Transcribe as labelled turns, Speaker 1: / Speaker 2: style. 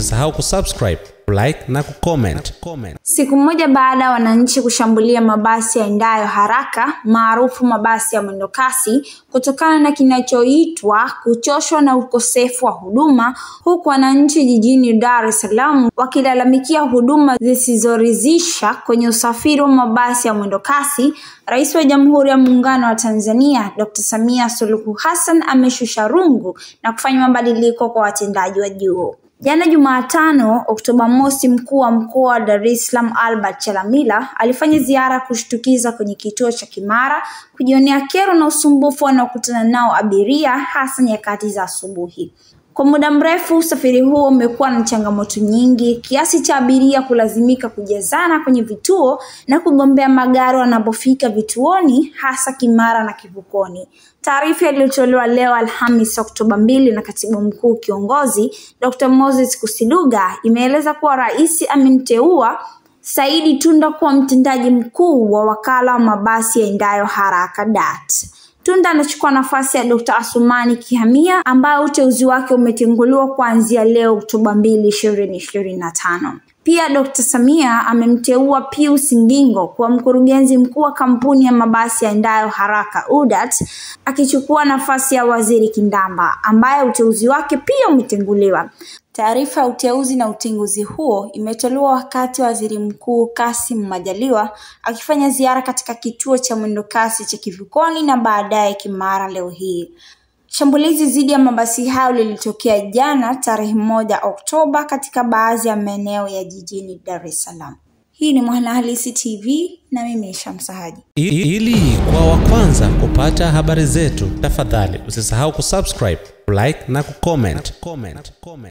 Speaker 1: Usisahau kusubscribe, like na kucomment.
Speaker 2: Siku moja baada ya wananchi kushambulia mabasi yaendayo haraka maarufu mabasi ya mwendokasi kutokana na kinachoitwa kuchoshwa na ukosefu wa huduma, huku wananchi jijini Dar es Salaam wakilalamikia huduma zisizoridhisha kwenye usafiri wa mabasi ya mwendokasi, Rais wa Jamhuri ya Muungano wa Tanzania Dr. Samia Suluhu Hassan ameshusha rungu na kufanya mabadiliko kwa watendaji wa juu. Jana Jumatano, Oktoba mosi, mkuu wa mkoa wa Dar es Salaam Albert Chalamila alifanya ziara kushtukiza kwenye kituo cha Kimara kujionea kero na usumbufu wanaokutana nao abiria hasa nyakati za asubuhi. Kwa muda mrefu usafiri huo umekuwa na changamoto nyingi kiasi cha abiria kulazimika kujazana kwenye vituo na kugombea magari wanapofika vituoni hasa Kimara na Kivukoni. Taarifa iliyotolewa leo Alhamisi Oktoba 2 na Katibu Mkuu Kiongozi Dr. Moses Kusiluga imeeleza kuwa Rais amemteua Saidi Tunda kuwa mtendaji mkuu wa wakala wa mabasi yaendayo haraka DART. Tunda anachukua nafasi ya Dr. Asumani Kihamia ambaye uteuzi wake umetenguliwa kuanzia leo Oktoba 2, 2025. Pia Dr. Samia amemteua Pius Ngingo kuwa mkurugenzi mkuu wa kampuni ya mabasi yaendayo haraka UDART, akichukua nafasi ya Waziri Kindamba ambaye uteuzi wake pia umetenguliwa. Taarifa ya uteuzi na utenguzi huo imetolewa wakati Waziri Mkuu Kassim Majaliwa akifanya ziara katika kituo cha mwendokasi cha Kivukoni na baadaye Kimara leo hii. Shambulizi dhidi ya mabasi hayo lilitokea jana tarehe 1 Oktoba katika baadhi ya maeneo ya jijini Dar es Salaam. Hii ni Mwanahalisi TV na mimi Shamsa Haji.
Speaker 1: Ili kwa wa kwanza kupata habari zetu, tafadhali usisahau kusubscribe, like na kucomment.